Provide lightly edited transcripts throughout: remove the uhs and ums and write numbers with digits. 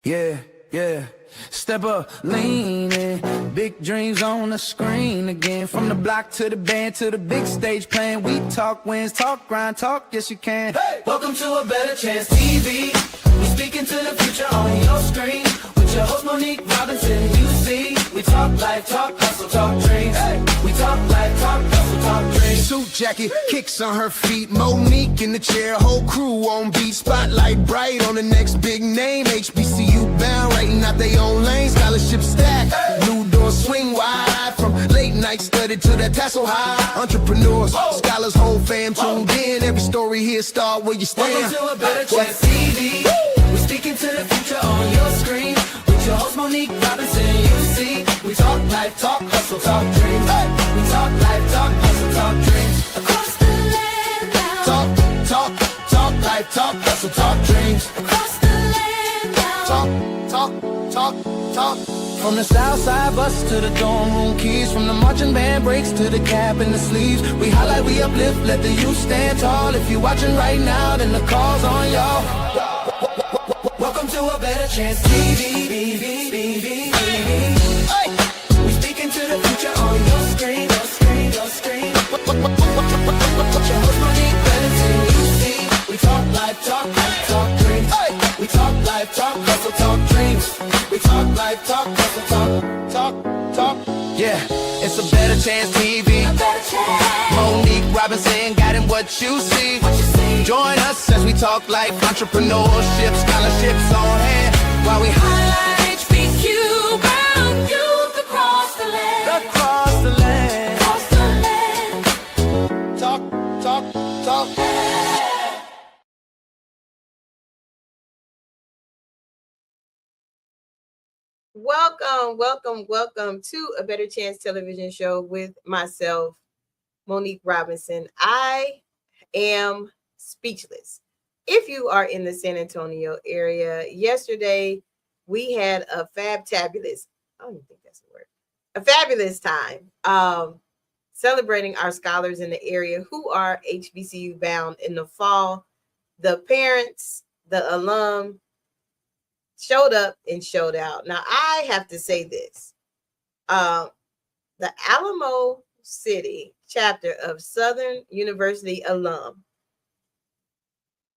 Yeah, yeah. Step up, lean in. Big dreams on the screen again. From the block to the band to the big stage playing. We talk wins, talk grind, talk yes you can. Hey! Welcome to A Better Chance TV. We speak into the future on your screen. With your host Monique Robinson, you see. We talk life, talk hustle, talk dreams. Hey! We talk life, talk hustle, talk dreams. Suit jacket, kicks on her feet. Monique in the chair, whole crew on beat. Spotlight bright on the next big name. HBCU bound, writing out they own lane. Scholarship stack, new doors swing wide. From late night study to that tassel high. Entrepreneurs, scholars, whole fam tuned in. Every story here start where you stand. Welcome to A Better Chance TV. We're speaking to the future on your screen. With your host Monique Robinson, you see. We talk life, talk hustle, talk dreams. We talk life, talk hustle, talk dreams. Across the land now. Talk life, talk hustle, talk dreams. Across the land now. Talk. From the south side bus to the dorm room keys. From the marching band breaks to the cap and the sleeves. We highlight, we uplift, let the youth stand tall. If you're watching right now, then the call's on y'all. Welcome to A Better Chance TV. Hey! We speaking to the future on your screen. What your host Monique Robinson, you see. We talk life, talk life, talk dreams. Hey! We talk life, talk hustle, talk dreams. We talk life, talk hustle, talk. Yeah, it's A Better Chance TV. A Better Chance. Monique Robinson guiding what you see. Join us as we talk life, entrepreneurship, scholarships on hand. While we highlight HBCU bound youth across the land. Across the land. Across the land. Talk. Welcome to A Better Chance television show with myself, Monique Robinson. I am speechless. If you are in the San Antonio area, yesterday we had a fabulous time celebrating our scholars in the area who are HBCU bound in the fall. The parents, the alum showed up and showed out. Now, I have to say this. The Alamo City chapter of Southern University alum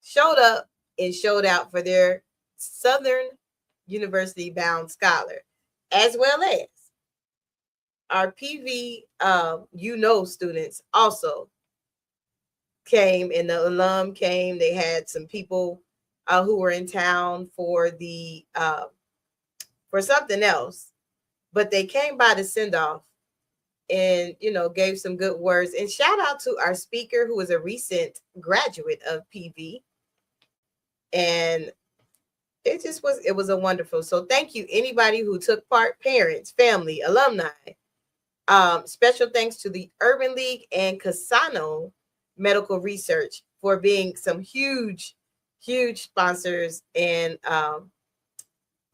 showed up and showed out for their Southern University bound scholar, as well as our PV students also came, and the alum came. They had some people who were in town for the for something else, but they came by to send off and gave some good words. And shout out to our speaker, who was a recent graduate of PV, and it was a wonderful. So thank you anybody who took part, parents, family, alumni. Special thanks to the Urban League and Casano Medical Research for being some huge sponsors. And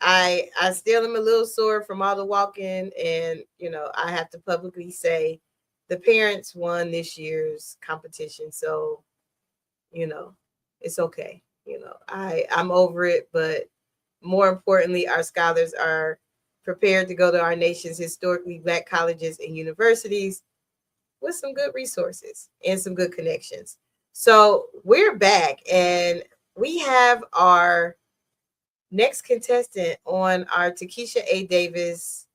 I still am a little sore from all the walking, and I have to publicly say the parents won this year's competition, so it's okay. I'm over it, but more importantly, our scholars are prepared to go to our nation's historically Black colleges and universities with some good resources and some good connections. So we're back, and we have our next contestant on our Takesha A. Davis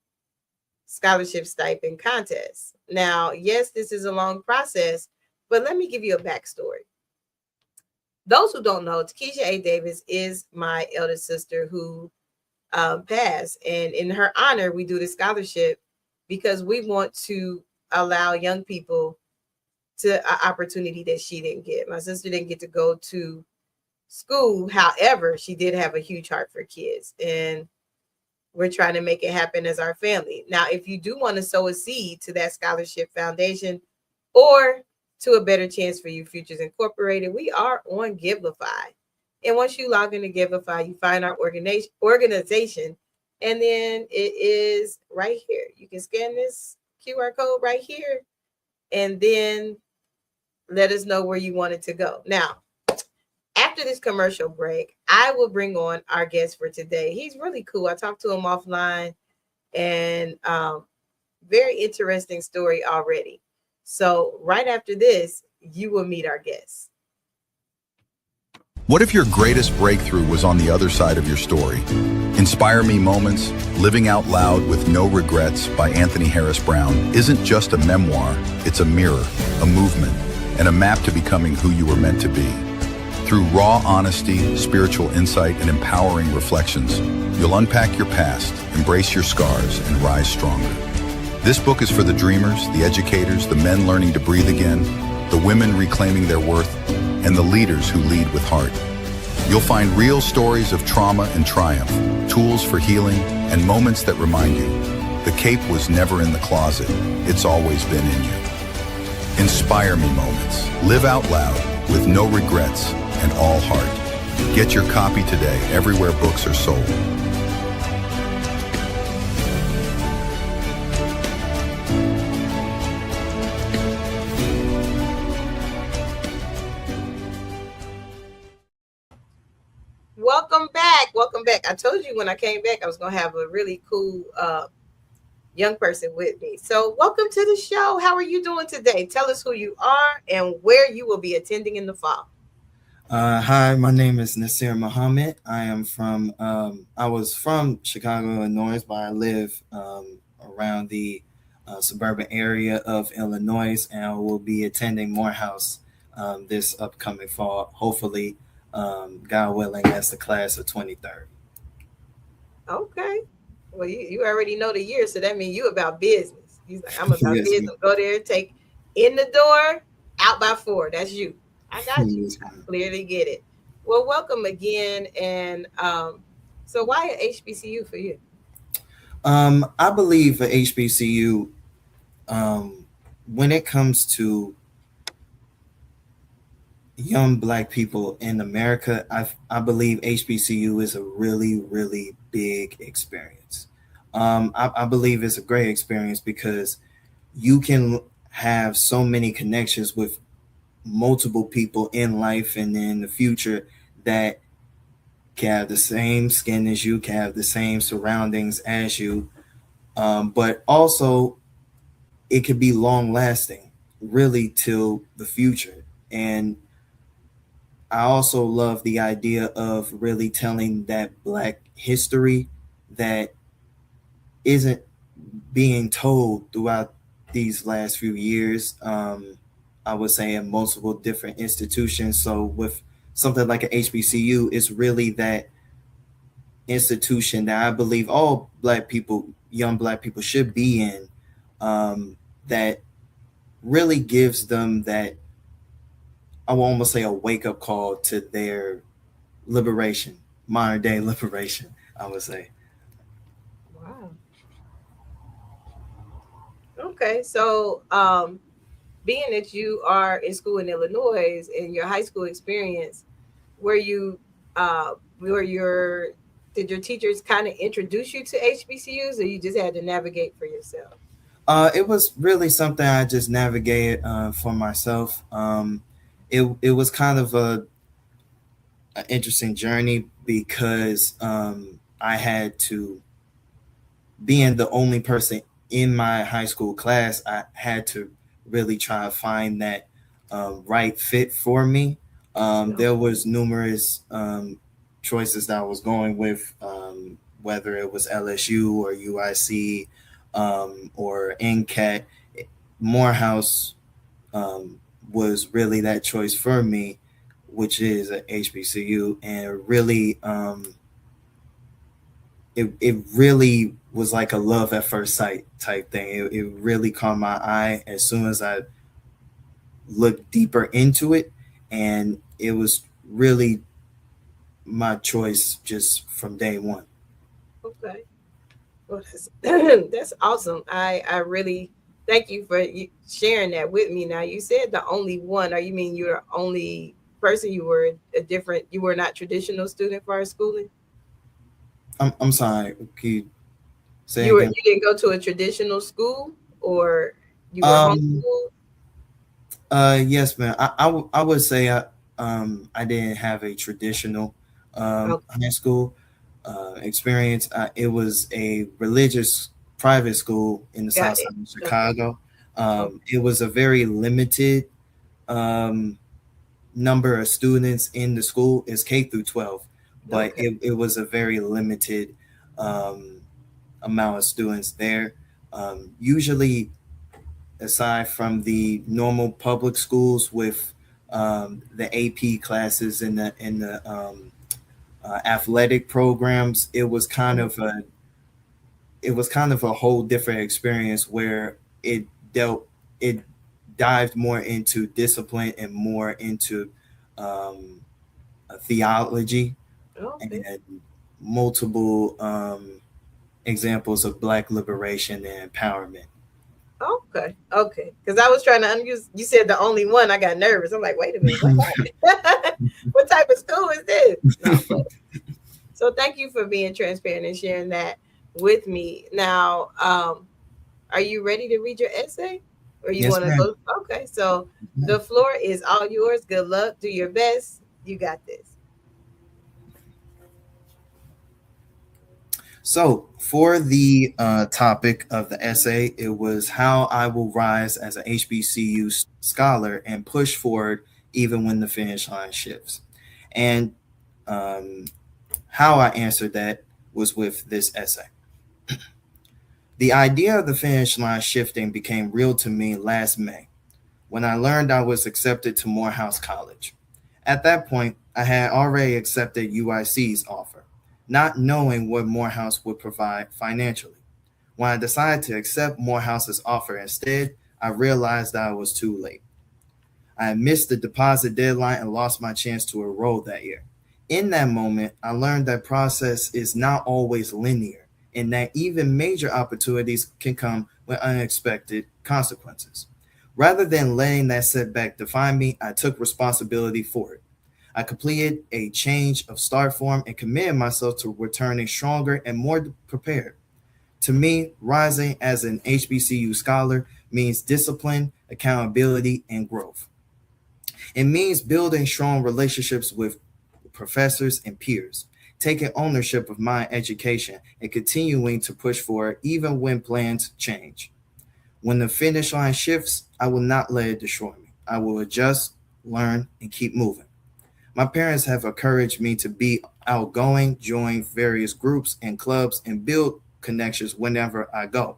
Scholarship Stipend Contest. Now, yes, this is a long process, but let me give you a backstory. Those who don't know, Takesha A. Davis is my eldest sister who passed. And in her honor, we do the scholarship because we want to allow young people to an opportunity that she didn't get. My sister didn't get to go to school. However, she did have a huge heart for kids, and we're trying to make it happen as our family. Now, if you do want to sow a seed to that scholarship foundation or to A Better Chance for You Futures Incorporated, we are on Givelify. And once you log into Givelify, you find our organization, and then it is right here. You can scan this QR code right here, and then let us know where you want it to go. Now, after after this commercial break, I will bring on our guest for today. He's really cool. I talked to him offline, and very interesting story already. So right after this, you will meet our guest. What if your greatest breakthrough was on the other side of your story? Inspire Me Moments, Living Out Loud with No Regrets by Anthony Harris Brown isn't just a memoir, it's a mirror, a movement, and a map to becoming who you were meant to be. Through raw honesty, spiritual insight, and empowering reflections, you'll unpack your past, embrace your scars, and rise stronger. This book is for the dreamers, the educators, the men learning to breathe again, the women reclaiming their worth, and the leaders who lead with heart. You'll find real stories of trauma and triumph, tools for healing, and moments that remind you, the cape was never in the closet, it's always been in you. Inspire Me Moments. Live out loud with no regrets and all heart. Get your copy today everywhere books are sold. Welcome back. Welcome back. I told you when I came back, I was going to have a really cool young person with me. So welcome to the show. How are you doing today? Tell us who you are and where you will be attending in the fall. Hi, my name is Nasir Mohammed. I was from Chicago, Illinois, but I live around the suburban area of Illinois, and I will be attending Morehouse this upcoming fall, hopefully, God willing, that's the class of 23rd. Okay. Well, you already know the year, so that means you about business. He's like, I'm about Yes, business. ma'am. Go there, take in the door, out by 4. That's you. I got you. Yes, I ma'am. clearly get it. Well, welcome again. And so why a HBCU for you? I believe a HBCU, when it comes to young Black people in America, I believe HBCU is a really, really big experience. I believe it's a great experience because you can have so many connections with multiple people in life and in the future that can have the same skin as you, can have the same surroundings as you, but also it could be long lasting, really till the future. And I also love the idea of really telling that Black history that isn't being told throughout these last few years. I would say in multiple different institutions. So with something like an HBCU, it's really that institution that I believe all Black people, young Black people, should be in. That really gives them that, I will almost say, a wake up call to their liberation, modern day liberation, I would say. Wow. Okay. So being that you are in school in Illinois, in your high school experience, were you were your did your teachers kind of introduce you to HBCUs, or you just had to navigate for yourself? It was really something I just navigated for myself. It was kind of an interesting journey because I had to, being the only person in my high school class, I had to really try to find that right fit for me. There was numerous choices that I was going with, whether it was LSU or UIC or NCAT. Morehouse was really that choice for me, which is a HBCU, and really, it really was like a love at first sight type thing. It really caught my eye as soon as I looked deeper into it, and it was really my choice just from day one. Okay. Well, that's, that's awesome. I really thank you for sharing that with me. Now, you said the only one. Are you mean you're the only person? You were you were not traditional student for our schooling? I'm sorry. Can you say again? You didn't go to a traditional school, or you were Um, homeschooled? yes, man. I would say I didn't have a traditional Okay, high school experience. It was a religious private school in the got south it. side of Okay. Chicago. Okay. It was a very limited um, number of students in the school. Is K through 12, but Okay. it was a very limited um, amount of students there. Usually, aside from the normal public schools with the AP classes and the athletic programs, it was kind of a whole different experience where it dived more into discipline and more into um, theology Okay. and multiple examples of Black liberation and empowerment. Okay. Okay. Because I was trying to unuse. You said the only one. I got nervous. I'm like, wait a minute. What happened? What type of school is this? No, but so thank you for being transparent and sharing that with me. Now, are you ready to read your essay? Or you Yes, want to ma'am. go? Okay. So the floor is all yours. Good luck. Do your best. You got this. So, for the topic of the essay, it was how I will rise as an HBCU scholar and push forward even when the finish line shifts. And um, how I answered that was with this essay. The idea of the finish line shifting became real to me last May when I learned I was accepted to Morehouse College. At that point, I had already accepted UIC's offer, not knowing what Morehouse would provide financially. When I decided to accept Morehouse's offer instead, I realized that I was too late. I had missed the deposit deadline and lost my chance to enroll that year. In that moment, I learned that process is not always linear and that even major opportunities can come with unexpected consequences. Rather than letting that setback define me, I took responsibility for it. I completed a change of start form and committed myself to returning stronger and more prepared. To me, rising as an HBCU scholar means discipline, accountability, and growth. It means building strong relationships with professors and peers, taking ownership of my education, and continuing to push forward even when plans change. When the finish line shifts, I will not let it destroy me. I will adjust, learn, and keep moving. My parents have encouraged me to be outgoing, join various groups and clubs, and build connections whenever I go.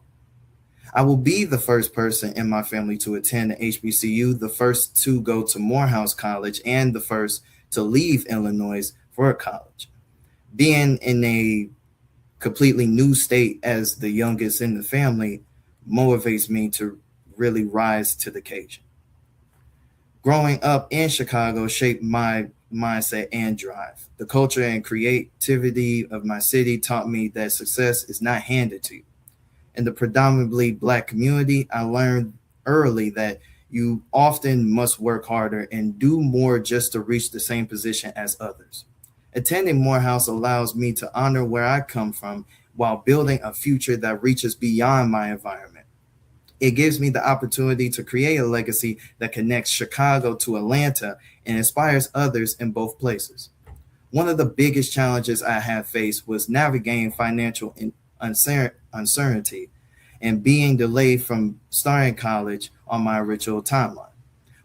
I will be the first person in my family to attend the HBCU, the first to go to Morehouse College, and the first to leave Illinois for college. Being in a completely new state as the youngest in the family motivates me to really rise to the occasion. Growing up in Chicago shaped my mindset and drive. The culture and creativity of my city taught me that success is not handed to you. In the predominantly Black community, I learned early that you often must work harder and do more just to reach the same position as others. Attending Morehouse allows me to honor where I come from while building a future that reaches beyond my environment. It gives me the opportunity to create a legacy that connects Chicago to Atlanta and inspires others in both places. One of the biggest challenges I have faced was navigating financial uncertainty and being delayed from starting college on my original timeline.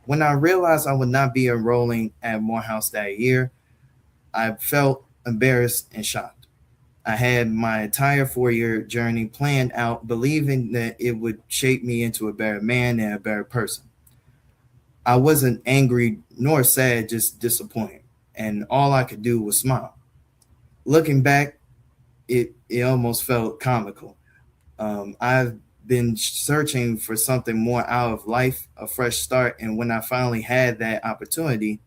When I realized I would not be enrolling at Morehouse that year, I felt embarrassed and shocked. I had my entire 4 year journey planned out, believing that it would shape me into a better man and a better person. I wasn't angry nor sad, just disappointed. And all I could do was smile. Looking back, it almost felt comical. I've been searching for something more out of life, a fresh start. And when I finally had that opportunity,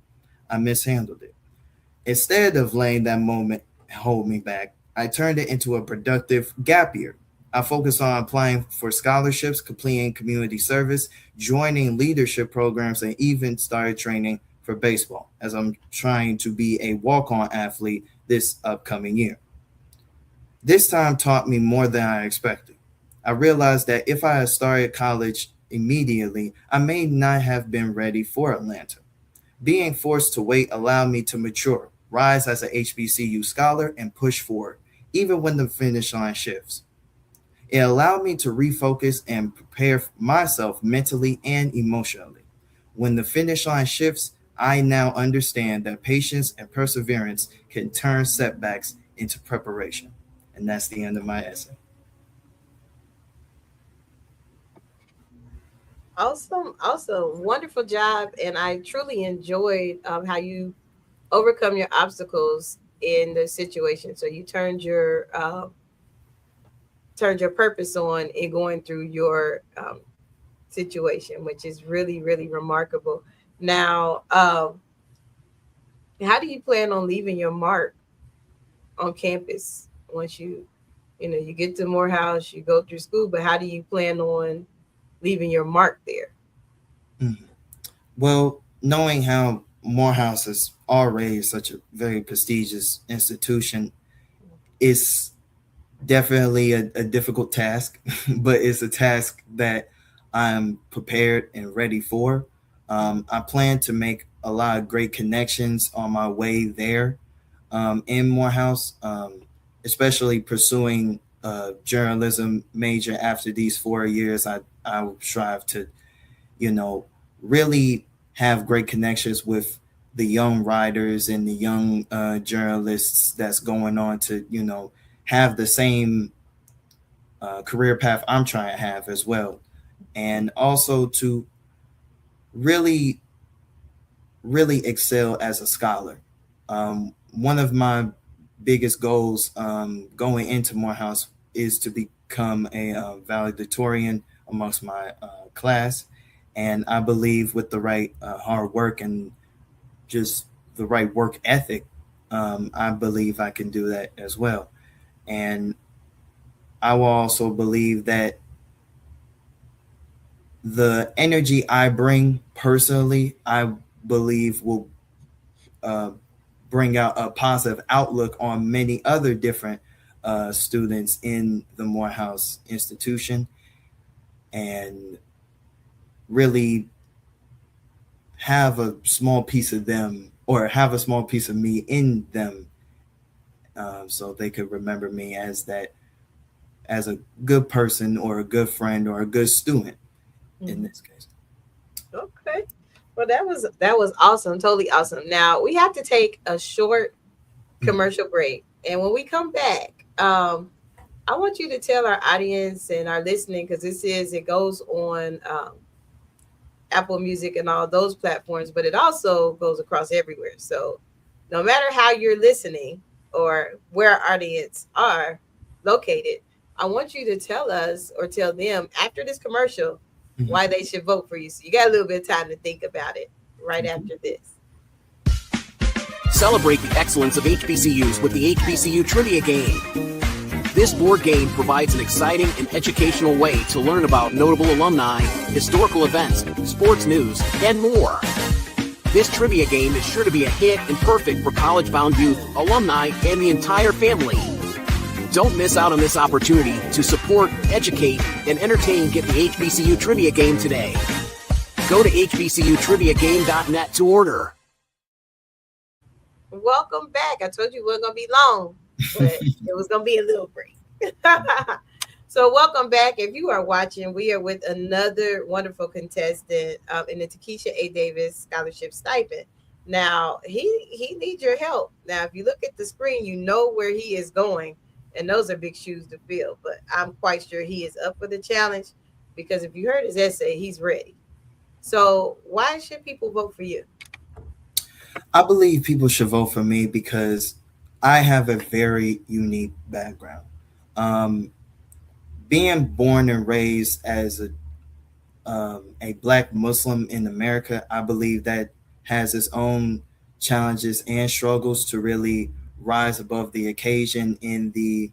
I mishandled it. Instead of letting that moment hold me back, I turned it into a productive gap year. I focused on applying for scholarships, completing community service, joining leadership programs, and even started training for baseball as I'm trying to be a walk on athlete this upcoming year. This time taught me more than I expected. I realized that if I had started college immediately, I may not have been ready for Atlanta. Being forced to wait allowed me to mature, rise as a HBCU scholar, and push forward, even when the finish line shifts. It allowed me to refocus and prepare myself mentally and emotionally. When the finish line shifts, I now understand that patience and perseverance can turn setbacks into preparation. And that's the end of my essay. Awesome, awesome, wonderful job, and I truly enjoyed how you overcome your obstacles in the situation. So you turned your purpose on in going through your situation, which is really, really remarkable. Now, how do you plan on leaving your mark on campus once you get to Morehouse, you go through school, but how do you plan on leaving your mark there? Mhm. Well, knowing how Morehouse is already such a very prestigious institution, it's definitely a difficult task, but it's a task that I'm prepared and ready for. I plan to make a lot of great connections on my way there in Morehouse, especially pursuing a journalism major after these 4 years. I will strive to, you know, really have great connections with the young writers and the young journalists that's going on to, have the same career path I'm trying to have as well. And also to really, really excel as a scholar. One of my biggest goals going into Morehouse is to become a valedictorian amongst my class. And I believe with the right hard work and just the right work ethic, I believe I can do that as well. And I will also believe that the energy I bring personally, I believe will uh, bring out a positive outlook on many other different students in the Morehouse institution, and really have a small piece of them, or have a small piece of me in them, so they could remember me as that, as a good person or a good friend or a good student in this case. Okay. Well, that was awesome, totally awesome. Now we have to take a short commercial break, and when we come back, I want you to tell our audience and our listening, because it goes on Apple Music and all those platforms, but it also goes across everywhere. So no matter how you're listening or where our audience are located, I want you to tell us or tell them after this commercial Mhm. why they should vote for you. So you got a little bit of time to think about it right after this. Celebrate the excellence of HBCUs with the HBCU Trivia Game. This board game provides an exciting and educational way to learn about notable alumni, historical events, sports news, and more. This trivia game is sure to be a hit and perfect for college-bound youth, alumni, and the entire family. Don't miss out on this opportunity to support, educate, and entertain. Get the HBCU Trivia Game today. Go to hbcutriviagame.net to order. Welcome back. I told you it wasn't going to be long, but it was going to be a little break. So welcome back. If you are watching, we are with another wonderful contestant in the Takesha A. Davis Scholarship Stipend. Now, he needs your help. Now, if you look at the screen, you know where he is going, and those are big shoes to fill. But I'm quite sure he is up for the challenge, because if you heard his essay, he's ready. So why should people vote for you? I believe people should vote for me because I have a very unique background. Um, Being born and raised as a Black Muslim in America, I believe that has its own challenges and struggles to really rise above the occasion in the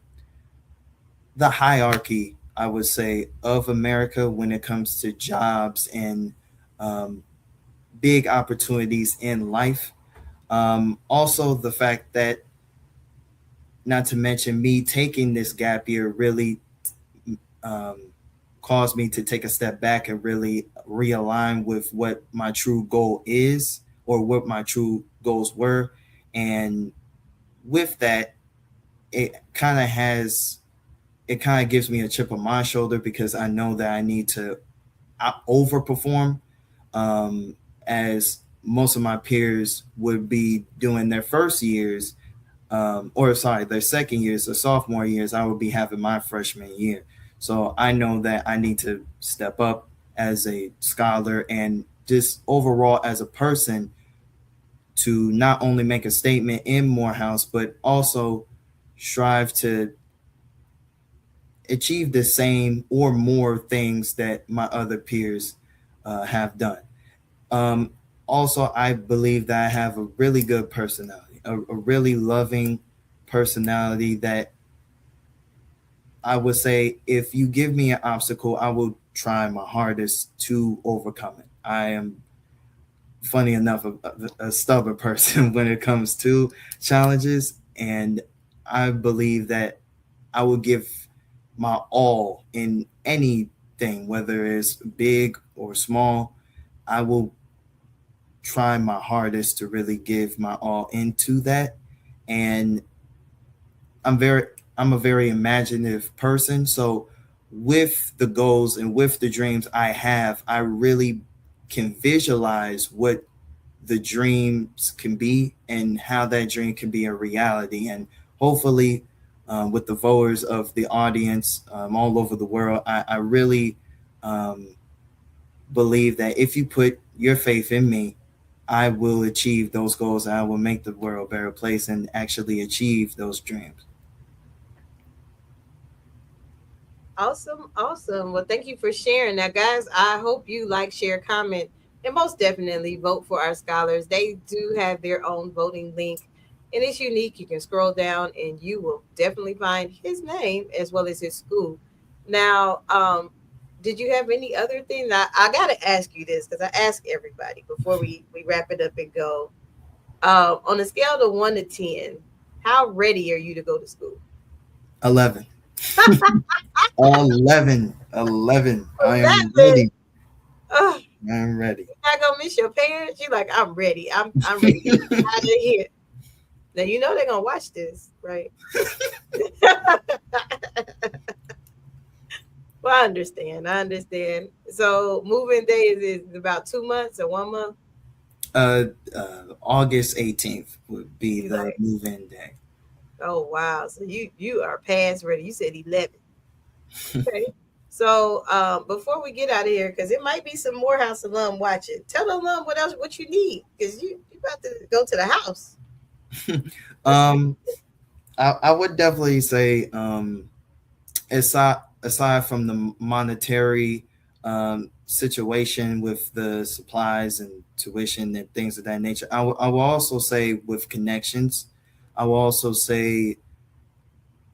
hierarchy, I would say, of America when it comes to jobs and um, big opportunities in life. Also, the fact that, not to mention me taking this gap year, really um, caused me to take a step back and really realign with what my true goal is, or what my true goals were. And with that, it kind of gives me a chip on my shoulder because I know that I need to overperform, as most of my peers would be doing their first years, their second years or sophomore years. I would be having my freshman year. So I know that I need to step up as a scholar and just overall as a person to not only make a statement in Morehouse, but also strive to achieve the same or more things that my other peers have done. Um, Also, I believe that I have a really good personality, a really loving personality that I would say if you give me an obstacle, I will try my hardest to overcome it. I am, funny enough, a stubborn person when it comes to challenges. And I believe that I will give my all in anything, whether it's big or small. I will try my hardest to really give my all into that. And I'm a very imaginative person. So with the goals and with the dreams I have, I really can visualize what the dreams can be and how that dream can be a reality. And hopefully, with the voters of the audience all over the world, I really um, believe that if you put your faith in me, I will achieve those goals. I will make the world a better place and actually achieve those dreams. Awesome, awesome. Well, thank you for sharing. Now, guys, I hope you like, share, comment, and most definitely vote for our scholars. They do have their own voting link, and it's unique. You can scroll down, and you will definitely find his name as well as his school. Now, did you have any other thing? I got to ask you this because I ask everybody before we wrap it up and go. On a scale of 1 to 10, how ready are you to go to school? 11. 11. I am 11. ready. Ugh, I'm ready. you're not gonna miss your parents. You're like, I'm ready. I'm ready to get out of here. Now you know they're gonna watch this, right? Well, I understand. I understand. So moving day is about 2 months or 1 month. August 18th would be You the like, move-in day. oh wow. So you are past ready. You said 11. Okay. So before we get out of here, because it might be some Morehouse alum watching, tell the alum what you need, because you about to go to the house. um, I would definitely say, aside from the monetary situation with the supplies and tuition and things of that nature, I will also say with connections. I will also say,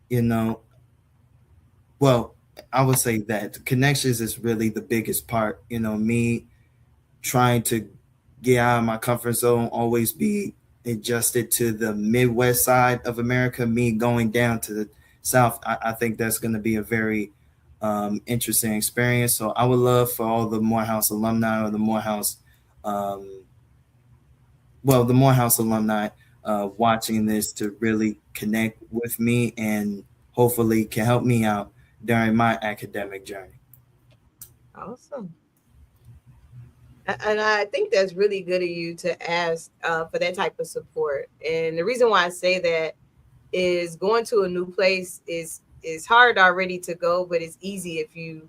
you know, well, I would say that connections is really the biggest part. Me trying to get out of my comfort zone, always be adjusted to the Midwest side of America, me going down to the South. I think that's going to be a very interesting experience. So I would love for all the Morehouse alumni or um, the Morehouse alumni watching this to really connect with me and hopefully can help me out during my academic journey. Awesome. And I think that's really good of you to ask for that type of support. And the reason why I say that is going to a new place is hard already to go, but it's easy if you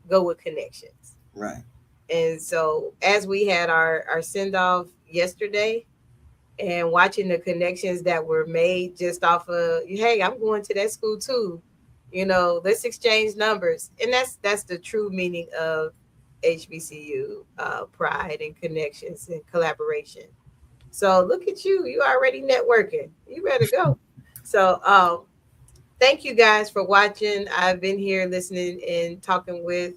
go with connections. Right. And so as we had our send off yesterday and watching the connections that were made just off of, hey, I'm going to that school too. Let's exchange numbers. And that's the true meaning of HBCU, pride and connections and collaboration. So look at you already networking. You better go. So thank you guys for watching. I've been here listening and talking with,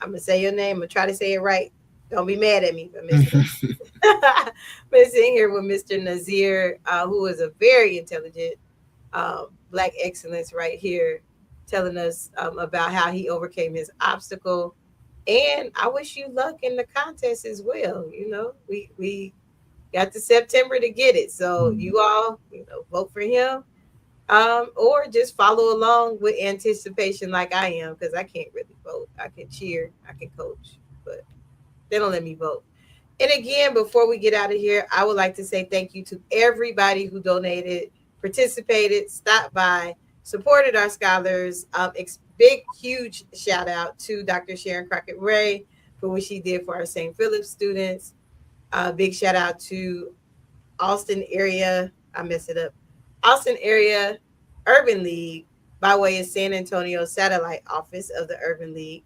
I'm gonna say your name. I'm gonna try to say it right. Don't be mad at me for missing it. Been sitting here with Mr. Nasir, who is a very intelligent Black excellence right here, telling us about how he overcame his obstacle. And I wish you luck in the contest as well. We got to September to get it. So you all, vote for him. Or just follow along with anticipation like I am, because I can't really vote. I can cheer, I can coach, but they don't let me vote. And again, before we get out of here, I would like to say thank you to everybody who donated, participated, stopped by, supported our scholars. Big, huge shout out to Dr. Sharon Crockett Ray for what she did for our St. Philip students. Big shout out to Austin area Urban League by way of San Antonio satellite office of the Urban League.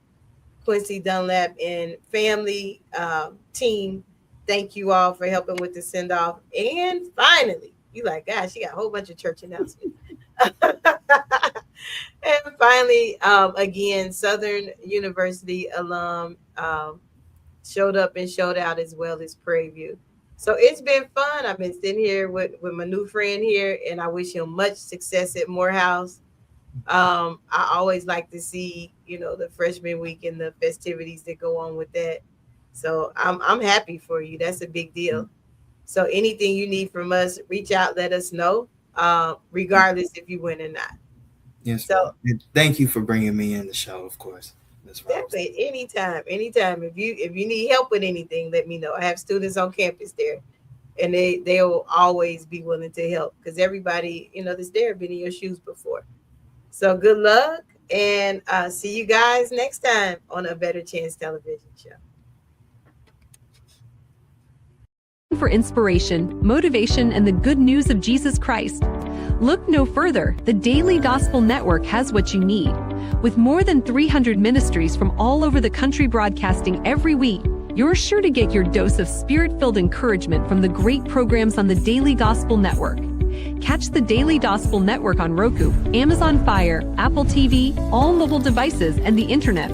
Quincy Dunlap and family team, thank you all for helping with the send-off. And finally, you like, gosh, she got a whole bunch of church announcements. And finally, again, Southern University alum showed up and showed out, as well as Prairie View. So it's been fun. I've been sitting here with my new friend here, and I wish him much success at Morehouse. I always like to see, the freshman week and the festivities that go on with that. So I'm happy for you. That's a big deal. So anything you need from us, reach out, let us know, regardless if you win or not. Yes. So thank you for bringing me in the show, of course. Definitely, anytime. If you need help with anything, let me know. I have students on campus there, and they'll always be willing to help, because everybody, that's there been in your shoes before. So good luck, and see you guys next time on A Better Chance television show. For inspiration, motivation, and the good news of Jesus Christ, look no further. The Daily Gospel Network has what you need. With more than 300 ministries from all over the country broadcasting every week, you're sure to get your dose of spirit-filled encouragement from the great programs on the Daily Gospel Network. Catch the Daily Gospel Network on Roku, Amazon Fire, Apple TV, all mobile devices, and the internet.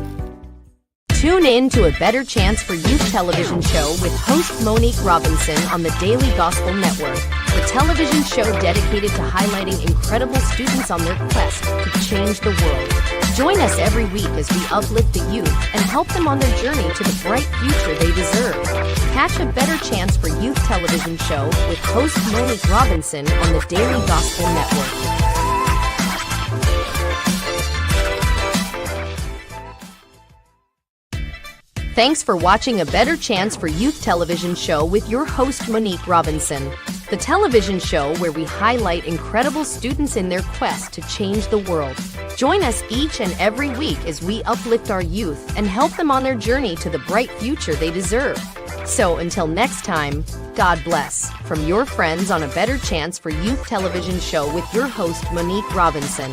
Tune in to A Better Chance for Youth television show with host Monique Robinson on the Daily Gospel Network, the television show dedicated to highlighting incredible students on their quest to change the world. Join us every week as we uplift the youth and help them on their journey to the bright future they deserve. Catch A Better Chance for Youth television show with host Monique Robinson on the Daily Gospel Network. Thanks for watching A Better Chance for Youth television show with your host Monique Robinson, the television show where we highlight incredible students in their quest to change the world. Join us each and every week as we uplift our youth and help them on their journey to the bright future they deserve. So until next time, God bless, from your friends on A Better Chance for Youth television show with your host Monique Robinson.